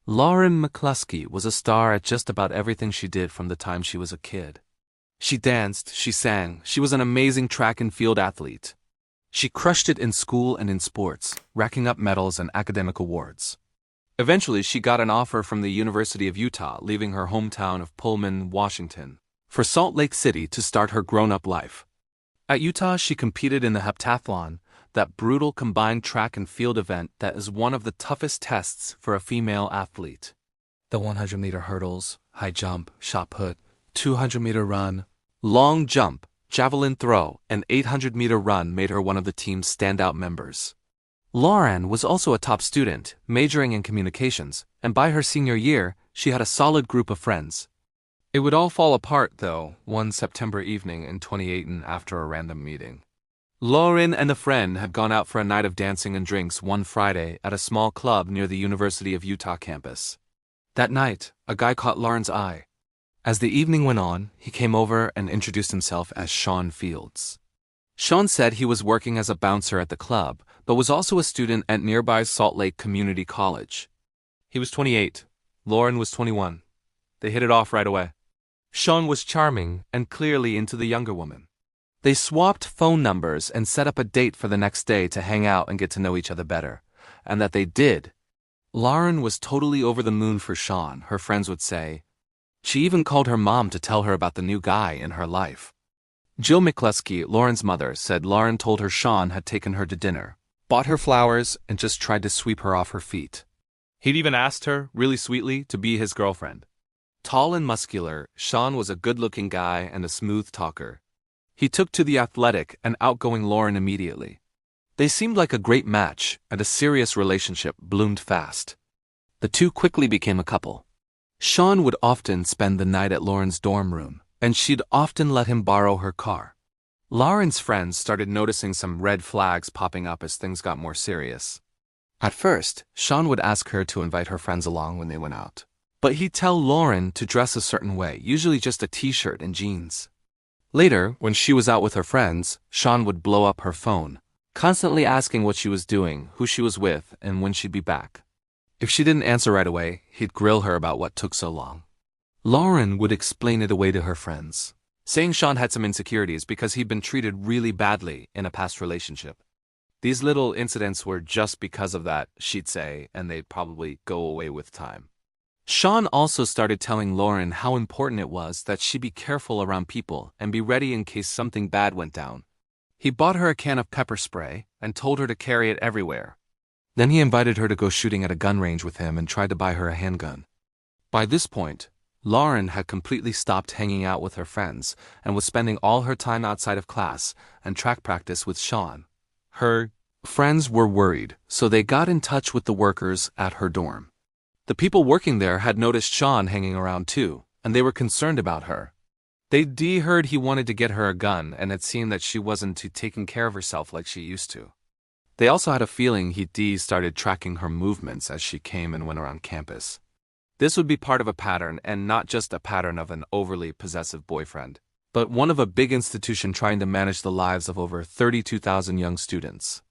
Lauren McClusky was a star at just about everything she did from the time she was a kid. She danced, she sang, she was an amazing track and field athlete. She crushed it in school and in sports, racking up medals and academic awards. Eventually, she got an offer from the University of Utah, leaving her hometown of Pullman, Washington, for Salt Lake City to start her grown-up life. At Utah, she competed in the heptathlon, that brutal combined track and field event that is one of the toughest tests for a female athlete. The 100-meter hurdles, high jump, shot put, 200-meter run, long jump, javelin throw, and 800-meter run made her one of the team's standout members. Lauren was also a top student, majoring in communications, and by her senior year, she had a solid group of friends. It would all fall apart, though, one September evening in 2018 after a random meeting. Lauren and a friend had gone out for a night of dancing and drinks one Friday at a small club near the University of Utah campus. That night, a guy caught Lauren's eye. As the evening went on, he came over and introduced himself as Sean Fields. Sean said he was working as a bouncer at the club, but was also a student at nearby Salt Lake Community College. He was 28. Lauren was 21. They hit it off right away. Sean was charming and clearly into the younger woman. They swapped phone numbers and set up a date for the next day to hang out and get to know each other better. And that they did. Lauren was totally over the moon for Sean, her friends would say. She even called her mom to tell her about the new guy in her life. Jill McClusky, Lauren's mother, said Lauren told her Sean had taken her to dinner, bought her flowers, and just tried to sweep her off her feet. He'd even asked her, really sweetly, to be his girlfriend. Tall and muscular, Sean was a good-looking guy and a smooth talker. He took to the athletic and outgoing Lauren immediately. They seemed like a great match, and a serious relationship bloomed fast. The two quickly became a couple. Sean would often spend the night at Lauren's dorm room, and she'd often let him borrow her car. Lauren's friends started noticing some red flags popping up as things got more serious. At first, Sean would ask her to invite her friends along when they went out. But he'd tell Lauren to dress a certain way, usually just a t-shirt and jeans. Later, when she was out with her friends, Sean would blow up her phone, constantly asking what she was doing, who she was with, and when she'd be back. If she didn't answer right away, he'd grill her about what took so long. Lauren would explain it away to her friends, saying Sean had some insecurities because he'd been treated really badly in a past relationship. These little incidents were just because of that, she'd say, and they'd probably go away with time. Sean also started telling Lauren how important it was that she be careful around people and be ready in case something bad went down. He bought her a can of pepper spray and told her to carry it everywhere. Then he invited her to go shooting at a gun range with him and tried to buy her a handgun. By this point, Lauren had completely stopped hanging out with her friends and was spending all her time outside of class and track practice with Sean. Her friends were worried, so they got in touch with the workers at her dorm. The people working there had noticed Sean hanging around too, and they were concerned about her. They'd heard he wanted to get her a gun and had seen that she wasn't taking care of herself like she used to. They also had a feeling he'd started tracking her movements as she came and went around campus. This would be part of a pattern, and not just a pattern of an overly possessive boyfriend, but one of a big institution trying to manage the lives of over 32,000 young students.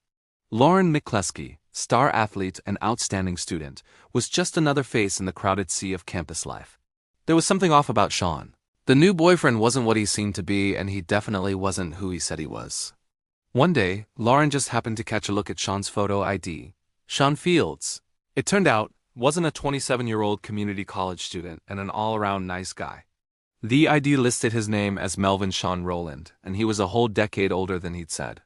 Lauren McClusky, star athlete and outstanding student, was just another face in the crowded sea of campus life. There was something off about Sean. The new boyfriend wasn't what he seemed to be, and he definitely wasn't who he said he was. One day, Lauren just happened to catch a look at Sean's photo ID. Sean Fields. It turned out, wasn't a 27-year-old community college student and an all-around nice guy. The ID listed his name as Melvin Sean Rowland, and he was a whole decade older than he'd said.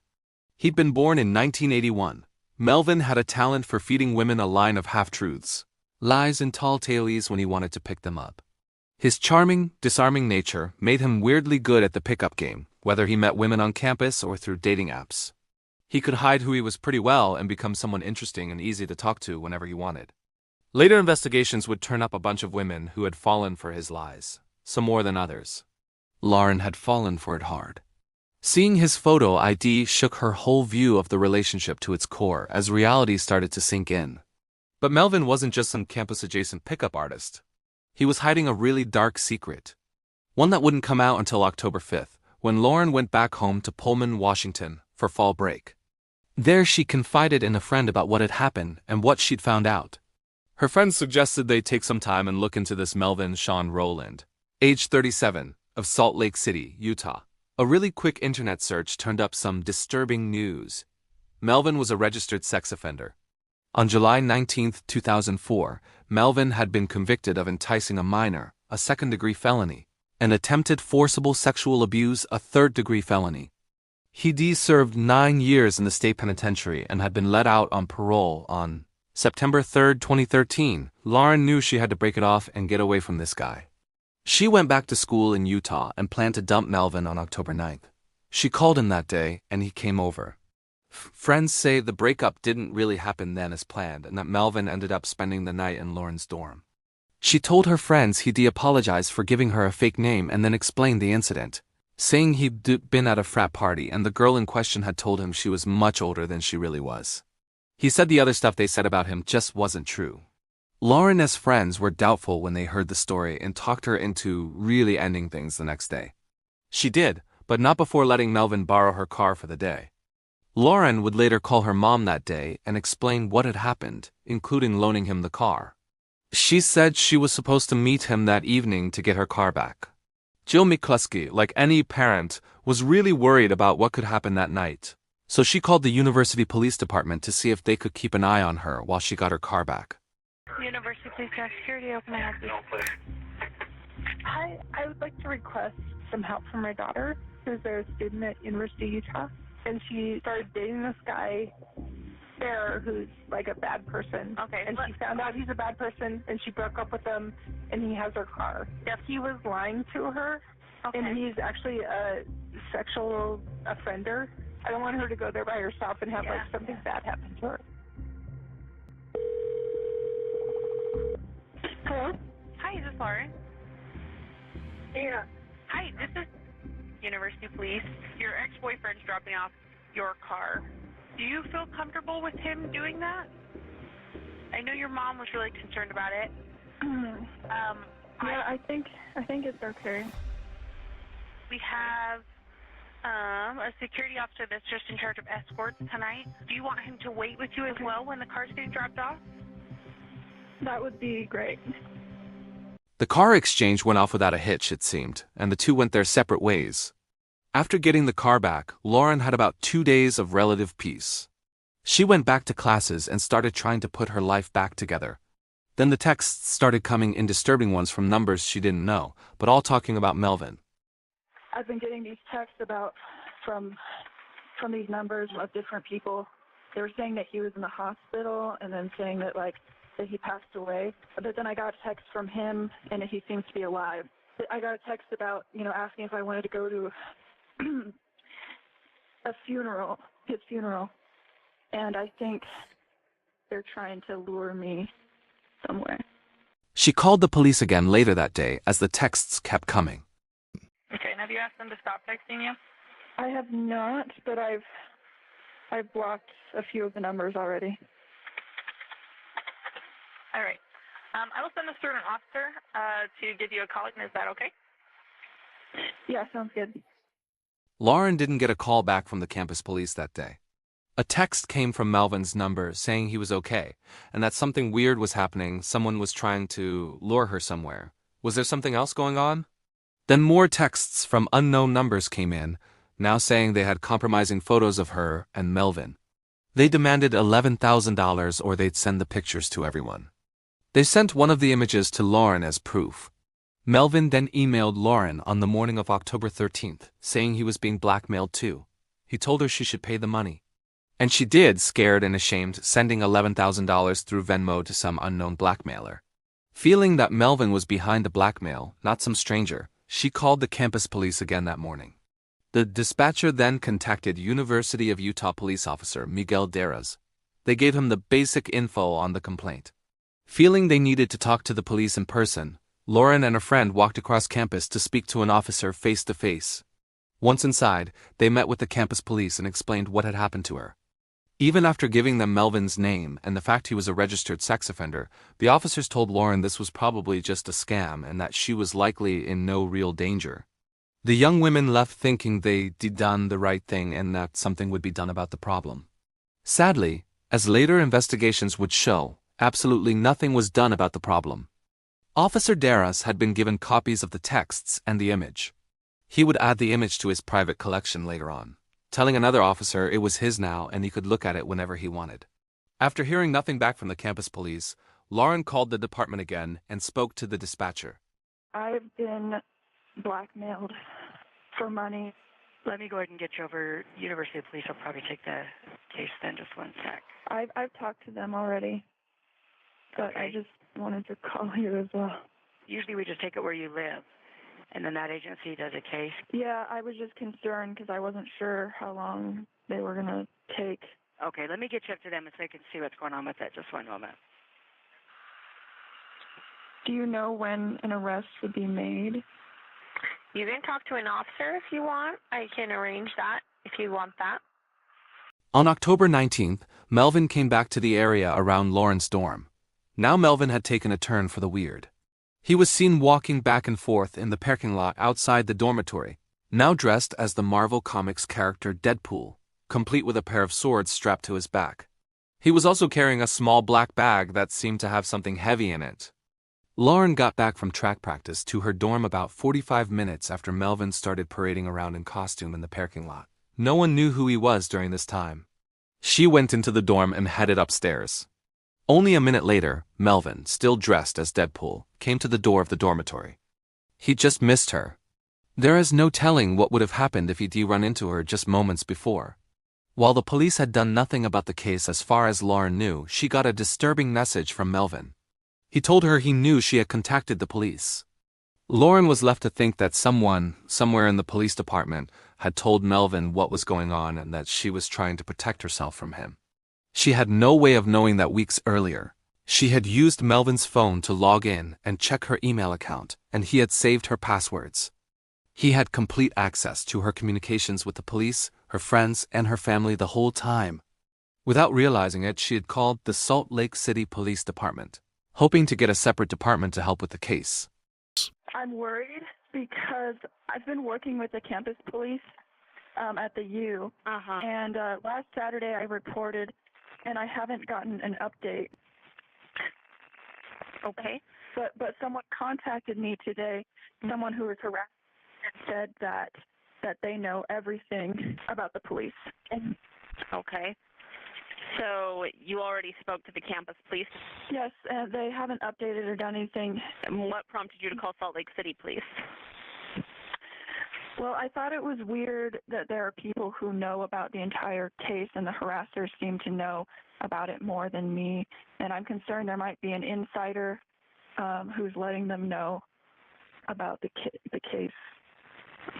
He'd been born in 1981. Melvin had a talent for feeding women a line of half-truths, lies and tall tales when he wanted to pick them up. His charming, disarming nature made him weirdly good at the pickup game, whether he met women on campus or through dating apps. He could hide who he was pretty well and become someone interesting and easy to talk to whenever he wanted. Later investigations would turn up a bunch of women who had fallen for his lies, some more than others. Lauren had fallen for it hard. Seeing his photo ID shook her whole view of the relationship to its core as reality started to sink in. But Melvin wasn't just some campus-adjacent pickup artist. He was hiding a really dark secret. One that wouldn't come out until October 5th, when Lauren went back home to Pullman, Washington, for fall break. There she confided in a friend about what had happened and what she'd found out. Her friends suggested they take some time and look into this Melvin Sean Rowland, age 37, of Salt Lake City, Utah. A really quick internet search turned up some disturbing news. Melvin was a registered sex offender. On July 19, 2004, Melvin had been convicted of enticing a minor, a second-degree felony, and attempted forcible sexual abuse, a third-degree felony. He served 9 years in the state penitentiary and had been let out on parole on September 3, 2013. Lauren knew she had to break it off and get away from this guy. She went back to school in Utah and planned to dump Melvin on October 9th. She called him that day, and he came over. Friends say the breakup didn't really happen then as planned, and that Melvin ended up spending the night in Lauren's dorm. She told her friends he'd apologized for giving her a fake name and then explained the incident, saying he'd been at a frat party and the girl in question had told him she was much older than she really was. He said the other stuff they said about him just wasn't true. Lauren's friends were doubtful when they heard the story and talked her into really ending things the next day. She did, but not before letting Melvin borrow her car for the day. Lauren would later call her mom that day and explain what had happened, including loaning him the car. She said she was supposed to meet him that evening to get her car back. Jill McClusky, like any parent, was really worried about what could happen that night, so she called the university police department to see if they could keep an eye on her while she got her car back. University Police Car Security, open my house. Hi, I would like to request some help from my daughter, who's a student at University of Utah, and she started dating this guy there who's like a bad person. Okay. And she found out he's a bad person, and she broke up with him, and he has her car. Yep. He was lying to her, okay, and he's actually a sexual offender. I don't want her to go there by herself and have like something bad happen to her. Hello? Hi, is this Lauren? Yeah. Hi, this is University Police. Your ex-boyfriend's dropping off your car. Do you feel comfortable with him doing that? I know your mom was really concerned about it. I think it's okay. We have a security officer that's just in charge of escorts tonight. Do you want him to wait with you as well when the car's getting dropped off? That would be great. The car exchange went off without a hitch, it seemed, and the two went their separate ways. After getting the car back, Lauren had about 2 days of relative peace. She went back to classes and started trying to put her life back together. Then the texts started coming in, disturbing ones from numbers she didn't know, but all talking about Melvin. I've been getting these texts from these numbers of different people. They were saying that he was in the hospital, and then saying that that he passed away. But then I got a text from him, and he seems to be alive. I got a text about, asking if I wanted to go to his funeral, and I think they're trying to lure me somewhere. She called the police again later that day as the texts kept coming. Okay, and have you asked them to stop texting you? I have not, but I've blocked a few of the numbers already. All right. I will send this through an officer to give you a call, and is that okay? Yeah, sounds good. Lauren didn't get a call back from the campus police that day. A text came from Melvin's number saying he was okay, and that something weird was happening. Someone was trying to lure her somewhere. Was there something else going on? Then more texts from unknown numbers came in, now saying they had compromising photos of her and Melvin. They demanded $11,000 or they'd send the pictures to everyone. They sent one of the images to Lauren as proof. Melvin then emailed Lauren on the morning of October 13th, saying he was being blackmailed too. He told her she should pay the money. And she did, scared and ashamed, sending $11,000 through Venmo to some unknown blackmailer. Feeling that Melvin was behind the blackmail, not some stranger, she called the campus police again that morning. The dispatcher then contacted University of Utah police officer Miguel Diaries. They gave him the basic info on the complaint. Feeling they needed to talk to the police in person, Lauren and a friend walked across campus to speak to an officer face to face. Once inside, they met with the campus police and explained what had happened to her. Even after giving them Melvin's name and the fact he was a registered sex offender, the officers told Lauren this was probably just a scam and that she was likely in no real danger. The young women left thinking they'd done the right thing and that something would be done about the problem. Sadly, as later investigations would show, Absolutely nothing was done about the problem. Officer Diaries had been given copies of the texts and the image. He would add the image to his private collection later on, telling another officer it was his now and he could look at it whenever he wanted. After hearing nothing back from the campus police, Lauren called the department again and spoke to the dispatcher. I've been blackmailed for money. Let me go ahead and get you over. University Police will probably take the case then. Just one sec. I've talked to them already, but Okay. I just wanted to call you as well. Usually we just take it where you live, and then that agency does a case. Yeah, I was just concerned because I wasn't sure how long they were going to take. Okay, let me get you up to them so they can see what's going on with it. Just one moment. Do you know when an arrest would be made? You can talk to an officer if you want. I can arrange that if you want that. On October 19th, Melvin came back to the area around Lauren's dorm. Now Melvin had taken a turn for the weird. He was seen walking back and forth in the parking lot outside the dormitory, now dressed as the Marvel Comics character Deadpool, complete with a pair of swords strapped to his back. He was also carrying a small black bag that seemed to have something heavy in it. Lauren got back from track practice to her dorm about 45 minutes after Melvin started parading around in costume in the parking lot. No one knew who he was during this time. She went into the dorm and headed upstairs. Only a minute later, Melvin, still dressed as Deadpool, came to the door of the dormitory. He just missed her. There is no telling what would have happened if he'd run into her just moments before. While the police had done nothing about the case as far as Lauren knew, she got a disturbing message from Melvin. He told her he knew she had contacted the police. Lauren was left to think that someone, somewhere in the police department, had told Melvin what was going on and that she was trying to protect herself from him. She had no way of knowing that weeks earlier, she had used Melvin's phone to log in and check her email account, and he had saved her passwords. He had complete access to her communications with the police, her friends, and her family the whole time. Without realizing it, she had called the Salt Lake City Police Department, hoping to get a separate department to help with the case. I'm worried because I've been working with the campus police at the U, and last Saturday I reported, and I haven't gotten an update. Okay. But someone contacted me today, someone who was harassed, and said that they know everything about the police. Okay. So you already spoke to the campus police? Yes, they haven't updated or done anything. And what prompted you to call Salt Lake City Police? Well, I thought it was weird that there are people who know about the entire case and the harassers seem to know about it more than me. And I'm concerned there might be an insider who's letting them know about the case.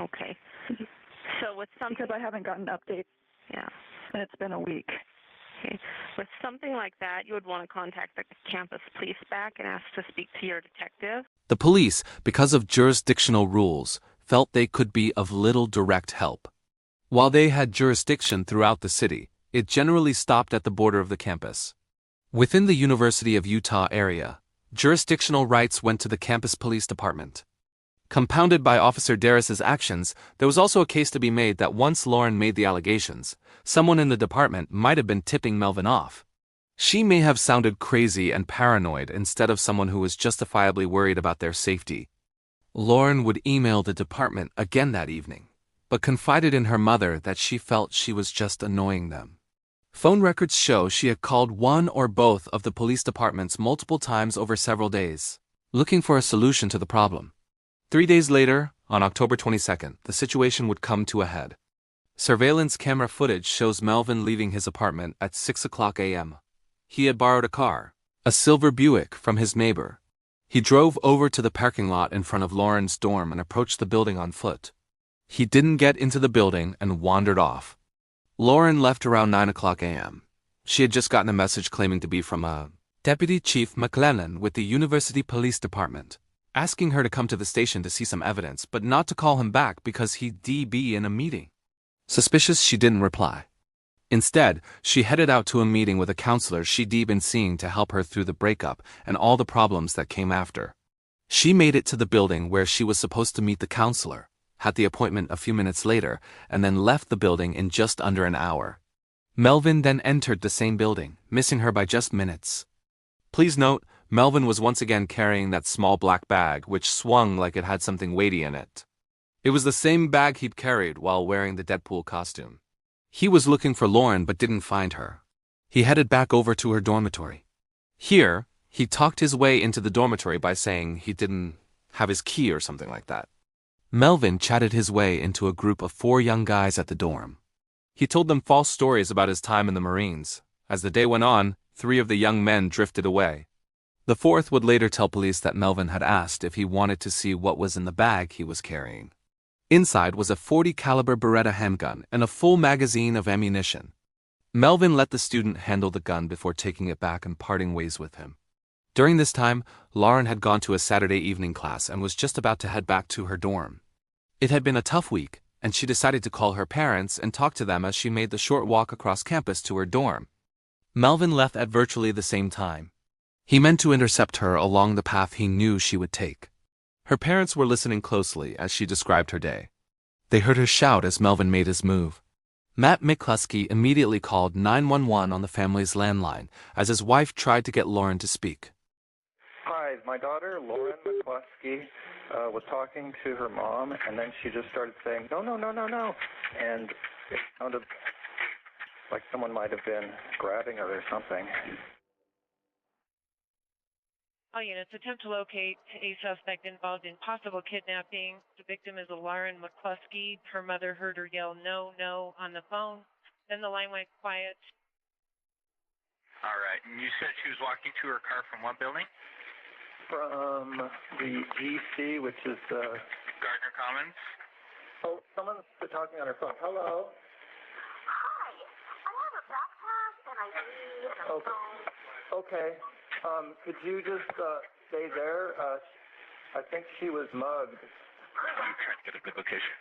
Okay. So with something... Because I haven't gotten updates. Yeah. And it's been a week. Okay. With something like that, you would want to contact the campus police back and ask to speak to your detective. The police, because of jurisdictional rules, felt they could be of little direct help. While they had jurisdiction throughout the city, it generally stopped at the border of the campus. Within the University of Utah area, jurisdictional rights went to the campus police department. Compounded by Officer Diaries' actions, there was also a case to be made that once Lauren made the allegations, someone in the department might have been tipping Melvin off. She may have sounded crazy and paranoid instead of someone who was justifiably worried about their safety. Lauren would email the department again that evening, but confided in her mother that she felt she was just annoying them. Phone records show she had called one or both of the police departments multiple times over several days, looking for a solution to the problem. 3 days later, on October 22nd, the situation would come to a head. Surveillance camera footage shows Melvin leaving his apartment at 6 o'clock a.m. He had borrowed a car, a silver Buick, from his neighbor. He drove over to the parking lot in front of Lauren's dorm and approached the building on foot. He didn't get into the building and wandered off. Lauren left around 9 o'clock a.m. She had just gotten a message claiming to be from a Deputy Chief McClusky with the University Police Department, asking her to come to the station to see some evidence, but not to call him back because he'd be in a meeting. Suspicious, she didn't reply. Instead, she headed out to a meeting with a counselor she'd been seeing to help her through the breakup and all the problems that came after. She made it to the building where she was supposed to meet the counselor, had the appointment a few minutes later, and then left the building in just under an hour. Melvin then entered the same building, missing her by just minutes. Please note, Melvin was once again carrying that small black bag which swung like it had something weighty in it. It was the same bag he'd carried while wearing the Deadpool costume. He was looking for Lauren but didn't find her. He headed back over to her dormitory. Here, he talked his way into the dormitory by saying he didn't have his key or something like that. Melvin chatted his way into a group of 4 young guys at the dorm. He told them false stories about his time in the Marines. As the day went on, 3 of the young men drifted away. The 4th would later tell police that Melvin had asked if he wanted to see what was in the bag he was carrying. Inside was a .40 caliber Beretta handgun and a full magazine of ammunition. Melvin let the student handle the gun before taking it back and parting ways with him. During this time, Lauren had gone to a Saturday evening class and was just about to head back to her dorm. It had been a tough week, and she decided to call her parents and talk to them as she made the short walk across campus to her dorm. Melvin left at virtually the same time. He meant to intercept her along the path he knew she would take. Her parents were listening closely as she described her day. They heard her shout as Melvin made his move. Matt McClusky immediately called 911 on the family's landline as his wife tried to get Lauren to speak. Hi, my daughter, Lauren McClusky, was talking to her mom, and then she just started saying, no, no, no, no, no. And it sounded like someone might have been grabbing her or something. All units, attempt to locate a suspect involved in possible kidnapping. The victim is Lauren McClusky. Her mother heard her yell, no, no, on the phone. Then the line went quiet. All right, and you said she was walking to her car from what building? From the GC, which is Gardner Commons. Oh, someone's talking on her phone. Hello? Hi, I have a backpack and I need a phone. Okay. Could you just stay there? I think she was mugged. I'm trying to get a good location.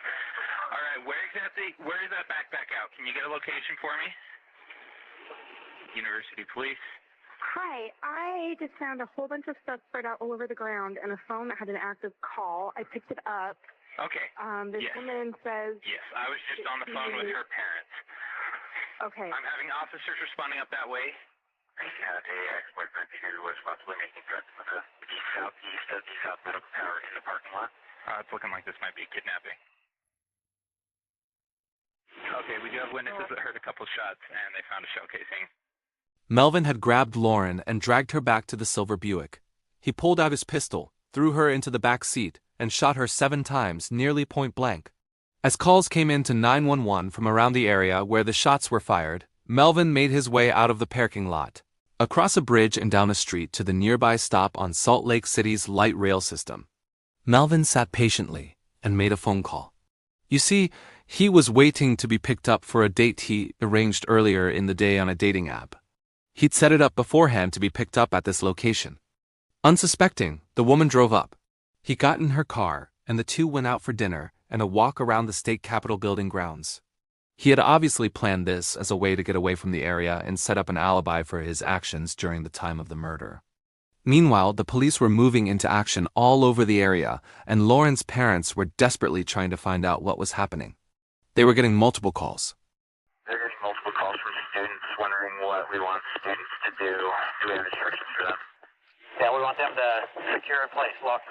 All right, where is that backpack out? Can you get a location for me? University Police. Hi, I just found a whole bunch of stuff spread out all over the ground and a phone that had an active call. I picked it up. Okay. This yes. woman says... Yes, I was just on the phone with her parents. Okay. I'm having officers responding up that way. I had a ex-boyfriend who was possibly making threats with the southeast of the South Medical Tower in the parking lot. It's looking like this might be kidnapping. Okay, we do have witnesses that heard a couple shots, and they found a shell casing. Melvin had grabbed Lauren and dragged her back to the silver Buick. He pulled out his pistol, threw her into the back seat, and shot her 7 times, nearly point blank. As calls came in to 911 from around the area where the shots were fired, Melvin made his way out of the parking lot, across a bridge and down a street to the nearby stop on Salt Lake City's light rail system. Melvin sat patiently and made a phone call. You see, he was waiting to be picked up for a date he arranged earlier in the day on a dating app. He'd set it up beforehand to be picked up at this location. Unsuspecting, the woman drove up. He got in her car, and the two went out for dinner and a walk around the state capitol building grounds. He had obviously planned this as a way to get away from the area and set up an alibi for his actions during the time of the murder. Meanwhile, the police were moving into action all over the area, and Lauren's parents were desperately trying to find out what was happening. They were getting multiple calls. They're getting multiple calls from students wondering what we want students to do. Do we have instructions for them? Yeah, we want them to secure a place, lock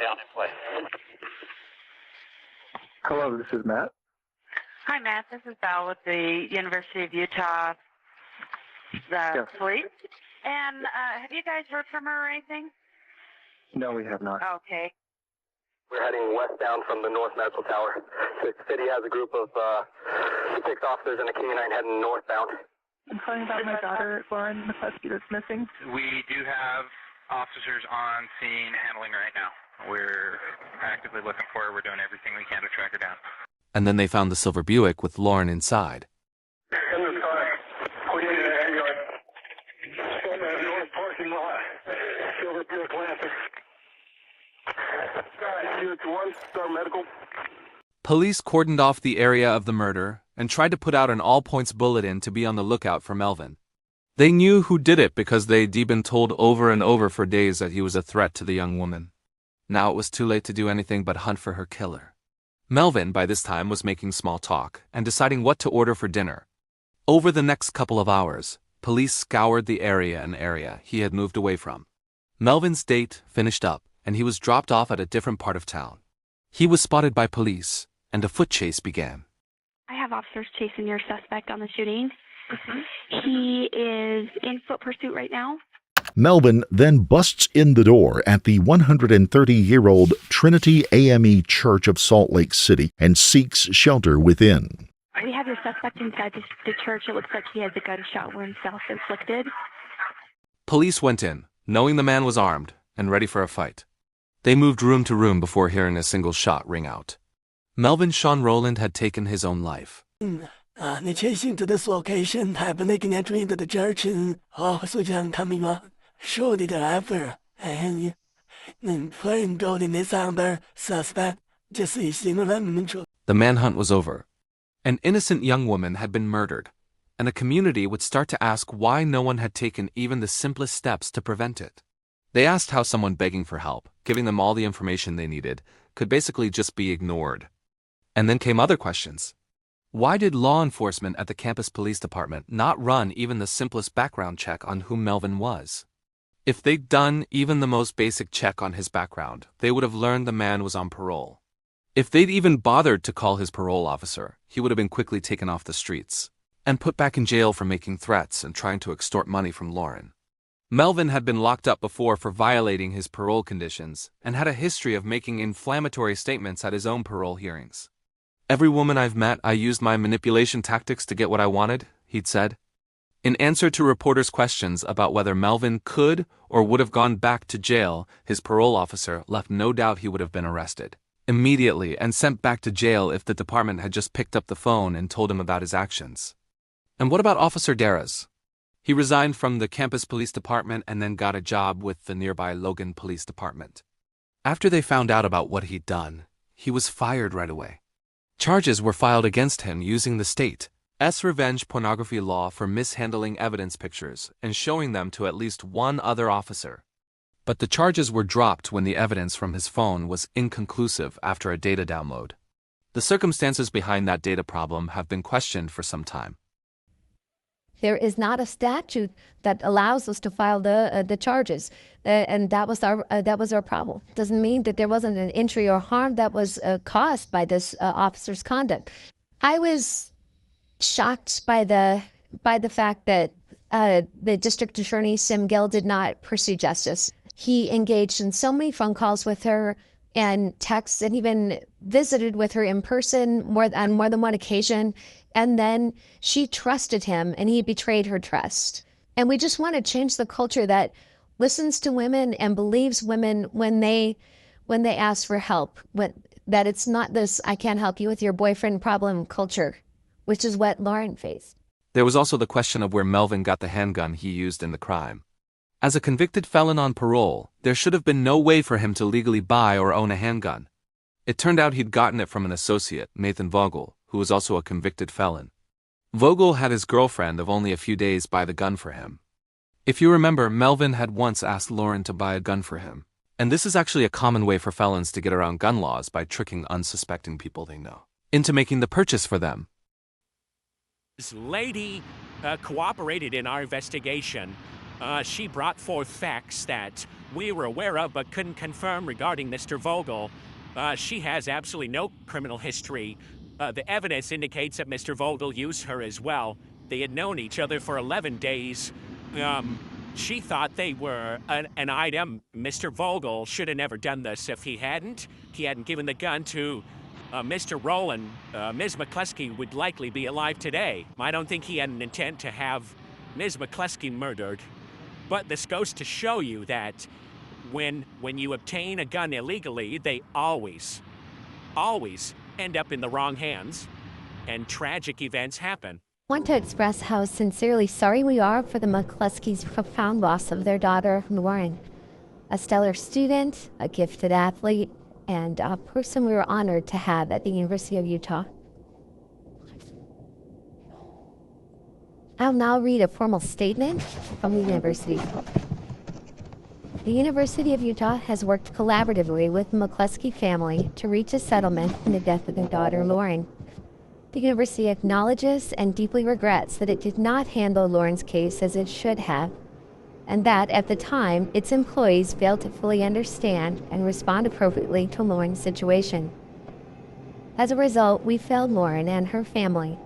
down in place. Hello, this is Matt. Hi, Matt. This is Val with the University of Utah Police. And have you guys heard from her or anything? No, we have not. Okay. We're heading westbound from the North Medical Tower. The city has a group of 6 officers and a canine heading northbound. I'm calling about my daughter, Lauren McClusky, that's missing. We do have officers on scene handling right now. We're actively looking for her. We're doing everything we can to track her down. And then they found the silver Buick with Lauren inside. In the car. We need an ambulance. In the north parking lot. Silver Buick Lancer. Unit 1, Star Medical. Police cordoned off the area of the murder and tried to put out an all-points bulletin to be on the lookout for Melvin. They knew who did it because they'd been told over and over for days that he was a threat to the young woman. Now it was too late to do anything but hunt for her killer. Melvin, by this time, was making small talk and deciding what to order for dinner. Over the next couple of hours, Police scoured the area he had moved away from. Melvin's date finished up, and he was dropped off at a different part of town. He was spotted by police, and a foot chase began. I have officers chasing your suspect on the shooting. He is in foot pursuit right now. Melvin then busts in the door at the 130-year-old Trinity AME Church of Salt Lake City and seeks shelter within. We have your suspect inside the church. It looks like he has a gunshot wound self-inflicted. Police went in, knowing the man was armed and ready for a fight. They moved room to room before hearing a single shot ring out. Melvin Sean Rowland had taken his own life. They chasing to this location, have making entry into the church, and so young coming up. Surely thereafter, and playing gold in this other suspect, just the manhunt was over. An innocent young woman had been murdered, and a community would start to ask why no one had taken even the simplest steps to prevent it. They asked how someone begging for help, giving them all the information they needed, could basically just be ignored. And then came other questions. Why did law enforcement at the campus police department not run even the simplest background check on who Melvin was? If they'd done even the most basic check on his background, they would have learned the man was on parole. If they'd even bothered to call his parole officer, he would have been quickly taken off the streets and put back in jail for making threats and trying to extort money from Lauren. Melvin had been locked up before for violating his parole conditions and had a history of making inflammatory statements at his own parole hearings. "Every woman I've met, I used my manipulation tactics to get what I wanted," he'd said. In answer to reporters' questions about whether Melvin could or would have gone back to jail, his parole officer left no doubt he would have been arrested immediately and sent back to jail if the department had just picked up the phone and told him about his actions. And what about Officer Diaries? He resigned from the campus police department and then got a job with the nearby Logan Police Department. After they found out about what he'd done, he was fired right away. Charges were filed against him using the state's revenge pornography law for mishandling evidence pictures and showing them to at least one other officer. But the charges were dropped when the evidence from his phone was inconclusive after a data download. The circumstances behind that data problem have been questioned for some time. There is not a statute that allows us to file the charges, and that was our problem. Doesn't mean that there wasn't an injury or harm that was caused by this officer's conduct. I was shocked by the fact that the district attorney Sim Gill did not pursue justice. He engaged in so many phone calls with her and texts, and even visited with her in person on more than one occasion. And then she trusted him, and he betrayed her trust. And we just want to change the culture that listens to women and believes women when they ask for help. That it's not this "I can't help you with your boyfriend" problem culture, which is what Lauren faced. There was also the question of where Melvin got the handgun he used in the crime. As a convicted felon on parole, there should have been no way for him to legally buy or own a handgun. It turned out he'd gotten it from an associate, Nathan Vogel, who was also a convicted felon. Vogel had his girlfriend of only a few days buy the gun for him. If you remember, Melvin had once asked Lauren to buy a gun for him. And this is actually a common way for felons to get around gun laws by tricking unsuspecting people they know into making the purchase for them. This lady cooperated in our investigation. She brought forth facts that we were aware of but couldn't confirm regarding Mr. Vogel. She has absolutely no criminal history. The evidence indicates that Mr. Vogel used her as well. They had known each other for 11 days. She thought they were an item. Mr. Vogel should have never done this. If he hadn't given the gun to Mr. Rowland, Ms. McClusky would likely be alive today. I don't think he had an intent to have Ms. McClusky murdered. But this goes to show you that when you obtain a gun illegally, they always end up in the wrong hands, and tragic events happen. I want to express how sincerely sorry we are for the McCluskys' profound loss of their daughter, Lauren, a stellar student, a gifted athlete, and a person we were honored to have at the University of Utah. I'll now read a formal statement from the university. The University of Utah has worked collaboratively with the McClusky family to reach a settlement in the death of their daughter, Lauren. The university acknowledges and deeply regrets that it did not handle Lauren's case as it should have, and that at the time, its employees failed to fully understand and respond appropriately to Lauren's situation. As a result, we failed Lauren and her family.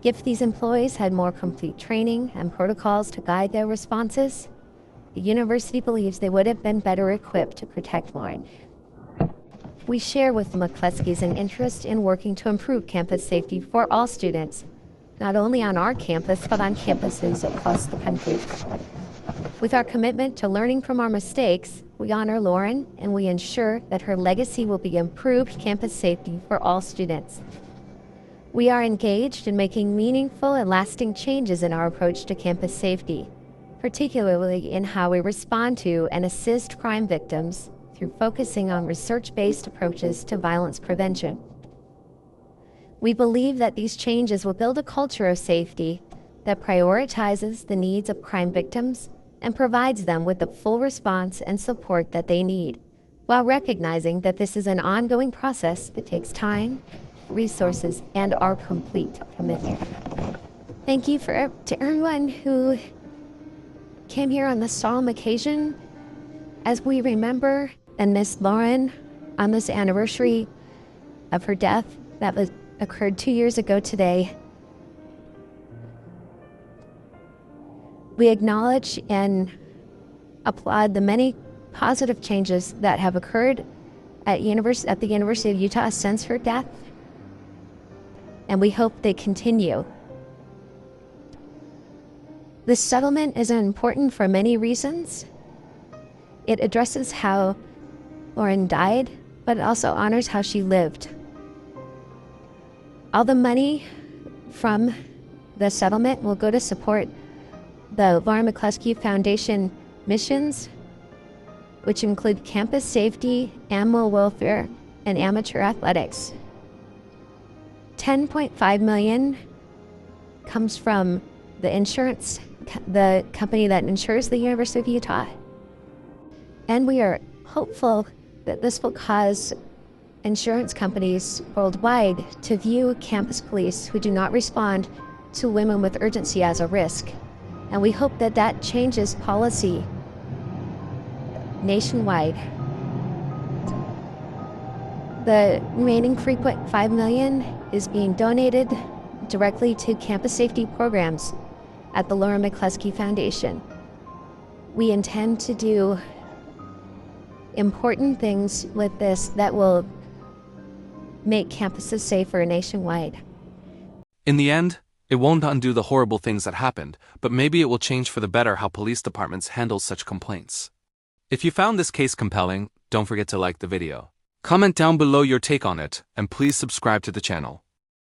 If these employees had more complete training and protocols to guide their responses, the university believes they would have been better equipped to protect Lauren. We share with the McCluskys an interest in working to improve campus safety for all students, not only on our campus, but on campuses across the country. With our commitment to learning from our mistakes, we honor Lauren and we ensure that her legacy will be improved campus safety for all students. We are engaged in making meaningful and lasting changes in our approach to campus safety, particularly in how we respond to and assist crime victims through focusing on research-based approaches to violence prevention. We believe that these changes will build a culture of safety that prioritizes the needs of crime victims and provides them with the full response and support that they need, while recognizing that this is an ongoing process that takes time, resources, and our complete commitment. Thank you to everyone who came here on this solemn occasion as we remember and miss Lauren on this anniversary of her death that occurred 2 years ago today. We acknowledge and applaud the many positive changes that have occurred at the University of Utah since her death, and we hope they continue. This settlement is important for many reasons. It addresses how Lauren died, but it also honors how she lived. All the money from the settlement will go to support the Lauren McClusky Foundation missions, which include campus safety, animal welfare, and amateur athletics. $10.5 million comes from the company that insures the University of Utah. And we are hopeful that this will cause insurance companies worldwide to view campus police who do not respond to women with urgency as a risk. And we hope that that changes policy nationwide. The remaining $3.5 million is being donated directly to campus safety programs at the Lauren McClusky Foundation. We intend to do important things with this that will make campuses safer nationwide. In the end, it won't undo the horrible things that happened, but maybe it will change for the better how police departments handle such complaints. If you found this case compelling, don't forget to like the video. Comment down below your take on it, and please subscribe to the channel.